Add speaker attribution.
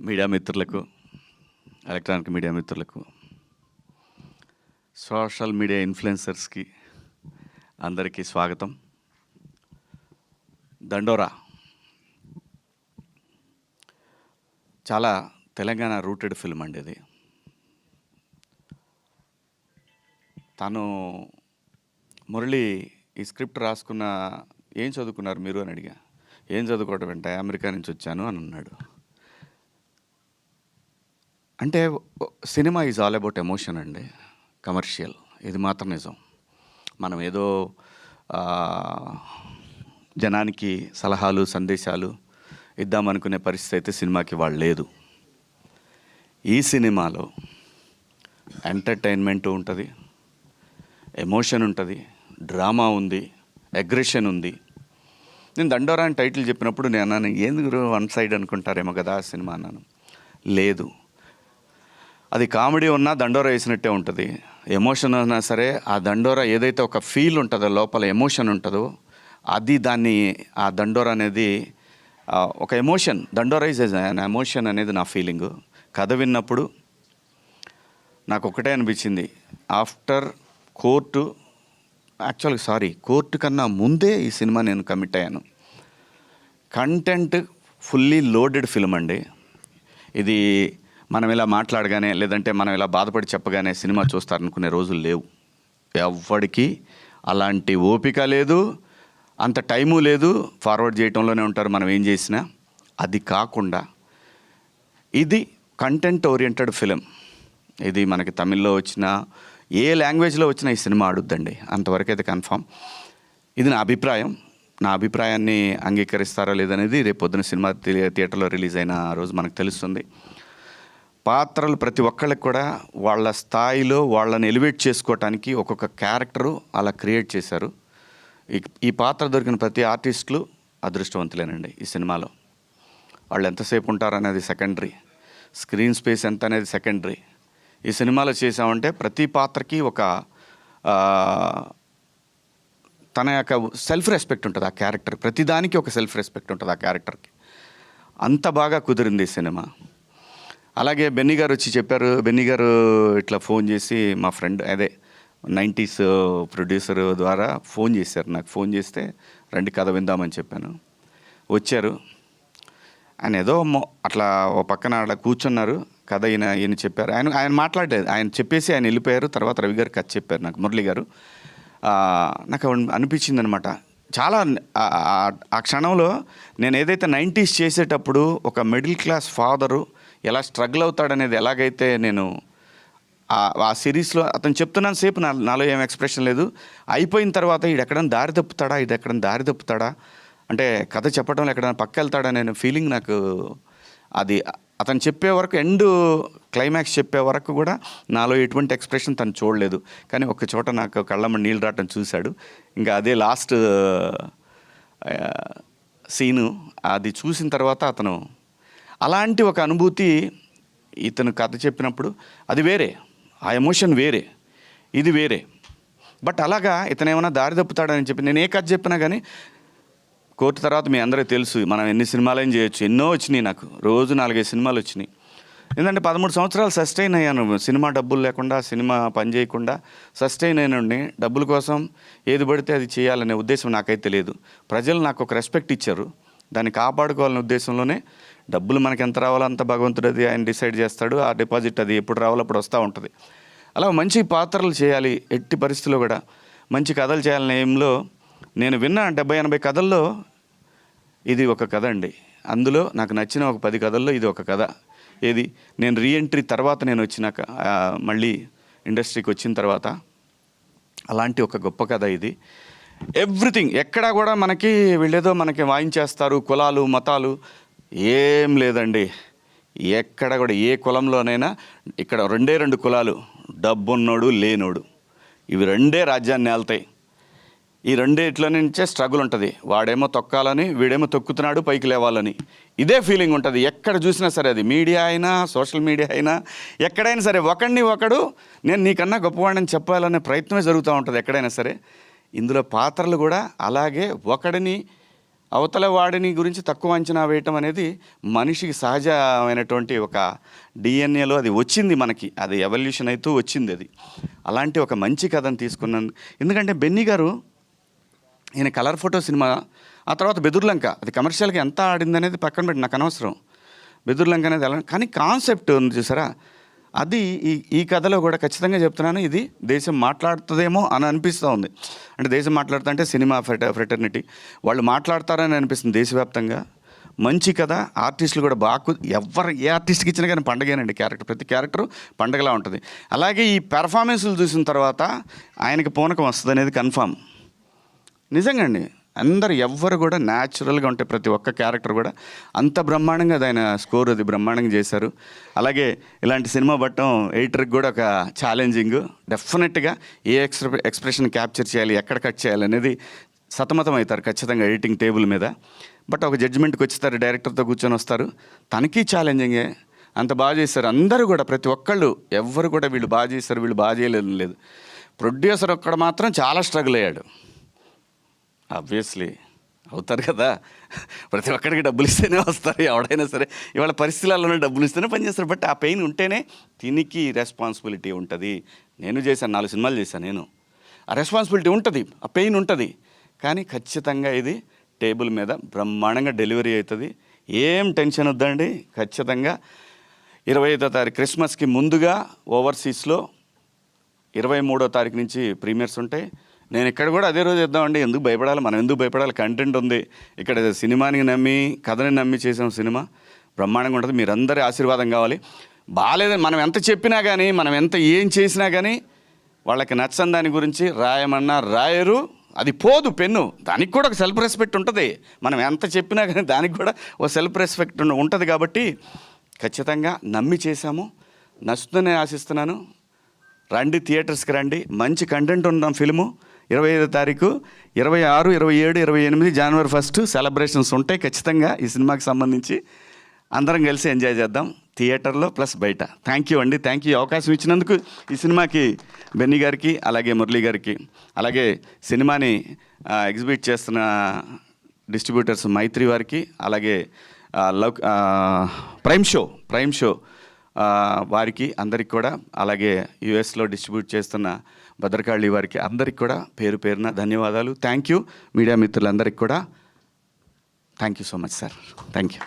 Speaker 1: Media మిత్రులకు, electronic media మిత్రులకు, social media ఇన్ఫ్లుయెన్సర్స్కి అందరికీ స్వాగతం. దండోరా చాలా తెలంగాణ రూటెడ్ ఫిల్మ్ అండి. ఇది తను మురళి ఈ స్క్రిప్ట్ రాసుకున్న ఏం చదువుకున్నారు మీరు అని అడిగా. ఏం చదువుకోవటం వెంట అమెరికా నుంచి వచ్చాను అని అన్నాడు. అంటే cinema is all about emotion అండి, కమర్షియల్. ఇది మాత్రం నిజం. మనం ఏదో జనానికి సలహాలు సందేశాలు ఇద్దామనుకునే పరిస్థితి అయితే సినిమాకి వాళ్ళు లేదు. ఈ సినిమాలో ఎంటర్టైన్మెంట్ ఉంటుంది, ఎమోషన్ ఉంటుంది, డ్రామా ఉంది, అగ్రెషన్ ఉంది. నేను దండోరా అని టైటిల్ చెప్పినప్పుడు నేను అన్నాను, ఎందుకు వన్ సైడ్ అనుకుంటారేమో కదా ఆ సినిమా అన్నాను. లేదు, అది కామెడీ ఉన్నా దండోరా వేసినట్టే ఉంటుంది. ఎమోషన్ ఉన్నా సరే ఆ దండోరా ఏదైతే ఒక ఫీల్ ఉంటుందో, లోపల ఎమోషన్ ఉంటుందో, అది దాన్ని ఆ దండోరా అనేది ఒక ఎమోషన్. దండోరా ఈజ్ అన్ ఎమోషన్ అనేది నా ఫీలింగు. కథ విన్నప్పుడు నాకు ఒకటే అనిపించింది, ఆఫ్టర్ కోర్టు కన్నా ముందే ఈ సినిమా నేను కమిట్ అయ్యాను. కంటెంట్ ఫుల్లీ లోడెడ్ ఫిల్మ్ అండి. ఇది మనం ఇలా మాట్లాడగానే, లేదంటే మనం ఇలా బాధపడి చెప్పగానే సినిమా చూస్తారనుకునే రోజులు లేవు. ఎవ్వడికి అలాంటి ఓపిక లేదు, అంత టైము లేదు. ఫార్వర్డ్ చేయటంలోనే ఉంటారు మనం ఏం చేసినా. అది కాకుండా ఇది కంటెంట్ ఓరియంటెడ్ ఫిలిం. ఇది మనకి తమిళ్లో వచ్చినా, ఏ లాంగ్వేజ్లో వచ్చినా ఈ సినిమా ఆడుద్దండి, అంతవరకు అయితే కన్ఫామ్. ఇది నా అభిప్రాయం. నా అభిప్రాయాన్ని అంగీకరిస్తారా లేదనేది రేపు పొద్దున సినిమా థియేటర్లో రిలీజ్ అయిన రోజు మనకు తెలుస్తుంది. పాత్రలు ప్రతి ఒక్కళ్ళకి కూడా వాళ్ళ స్థాయిలో వాళ్ళని ఎలివేట్ చేసుకోవటానికి ఒక్కొక్క క్యారెక్టరు అలా క్రియేట్ చేశారు. ఈ పాత్ర దొరికిన ప్రతి ఆర్టిస్టులు అదృష్టవంతులేనండి. ఈ సినిమాలో వాళ్ళు ఎంతసేపు ఉంటారనేది సెకండరీ, స్క్రీన్ స్పేస్ ఎంత అనేది సెకండరీ. ఈ సినిమాలో చేసామంటే ప్రతి పాత్రకి ఒక తన యొక్క సెల్ఫ్ రెస్పెక్ట్ ఉంటుంది ఆ క్యారెక్టర్. ప్రతిదానికి ఒక సెల్ఫ్ రెస్పెక్ట్ ఉంటుంది ఆ క్యారెక్టర్కి. అంత బాగా కుదిరింది ఈ సినిమా. అలాగే బెన్నీ గారు వచ్చి చెప్పారు. బెన్నీ గారు ఇట్లా ఫోన్ చేసి, మా ఫ్రెండ్ అదే 90s ప్రొడ్యూసర్ ద్వారా ఫోన్ చేశారు నాకు. ఫోన్ చేస్తే రండి కథ విందామని చెప్పాను. వచ్చారు. ఆయన ఏదో అట్లా ఓ పక్కన అట్లా కూర్చున్నారు. కథ ఈయన చెప్పారు. ఆయన మాట్లాడలేదు. ఆయన చెప్పేసి ఆయన వెళ్ళిపోయారు. తర్వాత రవి గారు కథ చెప్పారు నాకు, మురళి గారు. నాకు అనిపించింది అనమాట చాలా. ఆ క్షణంలో నేను ఏదైతే 90s చేసేటప్పుడు ఒక మిడిల్ క్లాస్ ఫాదరు ఎలా స్ట్రగుల్ అవుతాడనేది ఎలాగైతే నేను ఆ సిరీస్లో అతను చెప్తున్నాను సేపు నాలో ఏం ఎక్స్ప్రెషన్ లేదు. అయిపోయిన తర్వాత ఎక్కడైనా దారి తప్పుతాడా అంటే కథ చెప్పడంలో ఎక్కడైనా పక్క వెళ్తాడా అనే ఫీలింగ్ నాకు. అది అతను చెప్పే వరకు, ఎండ్ క్లైమాక్స్ చెప్పే వరకు కూడా నాలో ఎటువంటి ఎక్స్ప్రెషన్ తను చూడలేదు. కానీ ఒక చోట నాకు కళ్ళమ్మ నీళ్ళు రావటం చూశాడు. ఇంకా అదే లాస్ట్ సీను. అది చూసిన తర్వాత అతను అలాంటి ఒక అనుభూతి ఇతను కథ చెప్పినప్పుడు అది వేరే, ఆ ఎమోషన్ వేరే, ఇది వేరే. బట్ అలాగా ఇతను ఏమైనా దారి తప్పుతాడని చెప్పి నేను ఏ కథ చెప్పినా కానీ, కోర్టు తర్వాత మీ అందరికీ తెలుసు మనం ఎన్ని సినిమాలైనా చేయొచ్చు. ఎన్నో వచ్చినాయి నాకు, రోజు 4-5 సినిమాలు వచ్చినాయి. ఎందుకంటే 13 సంవత్సరాలు సస్టైన్ అయ్యాను. సినిమా డబ్బులు లేకుండా, సినిమా పని చేయకుండా సస్టైన్ అయినండి. డబ్బుల కోసం ఏది పడితే అది చేయాలనే ఉద్దేశం నాకైతే లేదు. ప్రజలు నాకు ఒక రెస్పెక్ట్ ఇచ్చారు, దాన్ని కాపాడుకోవాలనే ఉద్దేశంలోనే. డబ్బులు మనకి ఎంత రావాలో అంత భగవంతుడు అది ఆయన డిసైడ్ చేస్తాడు. ఆ డిపాజిట్ అది ఎప్పుడు రావాలో అప్పుడు వస్తూ ఉంటుంది. అలా మంచి పాత్రలు చేయాలి, ఎట్టి పరిస్థితుల్లో కూడా మంచి కథలు చేయాలనే ఏంలో నేను విన్న 70-80 కథల్లో ఇది ఒక కథ అండి. అందులో నాకు నచ్చిన ఒక 10 కథల్లో ఇది ఒక కథ. ఏది నేను రీఎంట్రీ తర్వాత నేను వచ్చినాక, మళ్ళీ ఇండస్ట్రీకి వచ్చిన తర్వాత అలాంటి ఒక గొప్ప కథ ఇది. ఎవ్రీథింగ్ ఎక్కడా కూడా మనకి వీళ్ళేదో మనకి వాయించేస్తారు, కులాలు మతాలు ఏం లేదండి. ఎక్కడ కూడా ఏ కులంలోనైనా ఇక్కడ 2 కులాలు, డబ్బున్నోడు లేనోడు, ఇవి 2 రాజ్యాన్ని ఏళ్తాయి. ఈ 2 నుంచే స్ట్రగుల్ ఉంటుంది. వాడేమో తొక్కాలని, వీడేమో తొక్కుతున్నాడు పైకి లేవాలని. ఇదే ఫీలింగ్ ఉంటుంది ఎక్కడ చూసినా సరే. అది మీడియా అయినా, సోషల్ మీడియా అయినా, ఎక్కడైనా సరే ఒకడు నేను నీకన్నా గొప్పవాడిని చెప్పాలనే ప్రయత్నమే జరుగుతూ ఉంటుంది ఎక్కడైనా సరే. ఇందులో పాత్రలు కూడా అలాగే ఒకడిని అవతల వాడిని గురించి తక్కువ అంచనా వేయటం అనేది మనిషికి సహజమైనటువంటి ఒక డిఎన్ఏలో అది వచ్చింది మనకి, అది ఎవల్యూషన్ అవుతూ వచ్చింది అది. అలాంటి ఒక మంచి కథను తీసుకున్నాను. ఎందుకంటే బెన్నీ గారు ఈయన కలర్ ఫోటో సినిమా, ఆ తర్వాత బెదుర్లంక, అది కమర్షియల్గా ఎంత ఆడింది అనేది పక్కన పెట్టి నాకు అనవసరం. బెదుర్లంక అనేది ఎలా, కానీ కాన్సెప్ట్ ఉంది చూసారా, అది ఈ కథలో కూడా ఖచ్చితంగా చెప్తున్నాను, ఇది దేశం మాట్లాడుతుందేమో అని అనిపిస్తూ ఉంది. అంటే దేశం మాట్లాడుతుంటే సినిమా ఫ్రెటర్నిటీ వాళ్ళు మాట్లాడతారని అనిపిస్తుంది దేశవ్యాప్తంగా. మంచి కథ, ఆర్టిస్టులు కూడా బాగా, ఏ ఆర్టిస్ట్కి ఇచ్చినా కానీ పండగేనండి. ప్రతి క్యారెక్టరు పండగలా ఉంటుంది. అలాగే ఈ పెర్ఫార్మెన్స్లు చూసిన తర్వాత ఆయనకి పూనకం వస్తుంది అనేది కన్ఫామ్. నిజంగా అండి, అందరు ఎవ్వరు కూడా న్యాచురల్గా ఉంటే ప్రతి ఒక్క క్యారెక్టర్ కూడా అంత బ్రహ్మాండంగా ఆయన స్కోర్ అది బ్రహ్మాండంగా చేశారు. అలాగే ఇలాంటి సినిమా పట్టడం ఎడిటర్కి కూడా ఒక ఛాలెంజింగ్. డెఫినెట్గా ఏ ఎక్స్ప్రెషన్ క్యాప్చర్ చేయాలి, ఎక్కడ కట్ చేయాలి అనేది సతమతం అవుతారు ఖచ్చితంగా ఎడిటింగ్ టేబుల్ మీద. బట్ ఒక జడ్జిమెంట్కి వచ్చేస్తారు, డైరెక్టర్తో కూర్చొని వస్తారు, తనకి ఛాలెంజింగే. అంత బాగా చేశారు అందరూ కూడా, ప్రతి ఒక్కళ్ళు ఎవ్వరు కూడా వీళ్ళు బాగా చేశారు వీళ్ళు బాగా చేయలేదు లేదు. ప్రొడ్యూసర్ ఒక్కడ మాత్రం చాలా స్ట్రగుల్ అయ్యాడు. ఆబ్వియస్లీ అవుతారు కదా, ప్రతి ఒక్కడికి డబ్బులు ఇస్తేనే వస్తారు ఎవడైనా సరే. ఇవాళ పరిస్థితులలోనే డబ్బులు ఇస్తేనే పనిచేస్తారు. బట్ ఆ పెయిన్ ఉంటేనే దీనికి రెస్పాన్సిబిలిటీ ఉంటుంది. నేను చేశాను, 4 సినిమాలు చేశాను నేను. ఆ రెస్పాన్సిబిలిటీ ఉంటుంది, ఆ పెయిన్ ఉంటుంది. కానీ ఖచ్చితంగా ఇది టేబుల్ మీద బ్రహ్మాండంగా డెలివరీ అవుతుంది. ఏం టెన్షన్ వద్దండి. ఖచ్చితంగా 25వ తారీఖు క్రిస్మస్కి ముందుగా ఓవర్సీస్లో 23వ తారీఖు నుంచి ప్రీమియర్స్ ఉంటాయి. నేను ఇక్కడ కూడా అదే రోజు ఇద్దామండి. ఎందుకు భయపడాలి, మనం ఎందుకు భయపడాలి, కంటెంట్ ఉంది ఇక్కడ. సినిమాని నమ్మి కథని నమ్మి చేసాం సినిమా, బ్రహ్మాండంగా ఉంటుంది. మీరందరి ఆశీర్వాదం కావాలి. బాగాలేదని మనం ఎంత చెప్పినా కానీ, మనం ఎంత ఏం చేసినా కానీ వాళ్ళకి నచ్చని దాని గురించి రాయమన్నా రాయరు, అది పోదు పెన్ను. దానికి కూడా ఒక సెల్ఫ్ రెస్పెక్ట్ ఉంటుంది. మనం ఎంత చెప్పినా కానీ దానికి కూడా ఒక సెల్ఫ్ రెస్పెక్ట్ ఉంటుంది. కాబట్టి ఖచ్చితంగా నమ్మి చేశాము, నచ్చుతుందని ఆశిస్తున్నాను. రండి, థియేటర్స్కి రండి. మంచి కంటెంట్ ఉన్న ఫిల్ము 25వ తారీఖు, 26, 27, 28 జనవరి 1 సెలబ్రేషన్స్ ఉంటాయి ఖచ్చితంగా. ఈ సినిమాకి సంబంధించి అందరం కలిసి ఎంజాయ్ చేద్దాం థియేటర్లో ప్లస్ బయట. థ్యాంక్ యూ అండి, థ్యాంక్ యూ అవకాశం ఇచ్చినందుకు ఈ సినిమాకి, బెన్నీ గారికి, అలాగే మురళీ గారికి, అలాగే సినిమాని ఎగ్జిబిట్ చేస్తున్న డిస్ట్రిబ్యూటర్స్ మైత్రి వారికి, అలాగే ప్రైమ్ షో వారికి అందరికి కూడా, అలాగే యుఎస్లో డిస్ట్రిబ్యూట్ చేస్తున్న భద్రకాళి వారికి అందరికి కూడా పేరు పేరున ధన్యవాదాలు. Thank you. మీడియా మిత్రులందరికీ కూడా thank you so much sir. Thank you.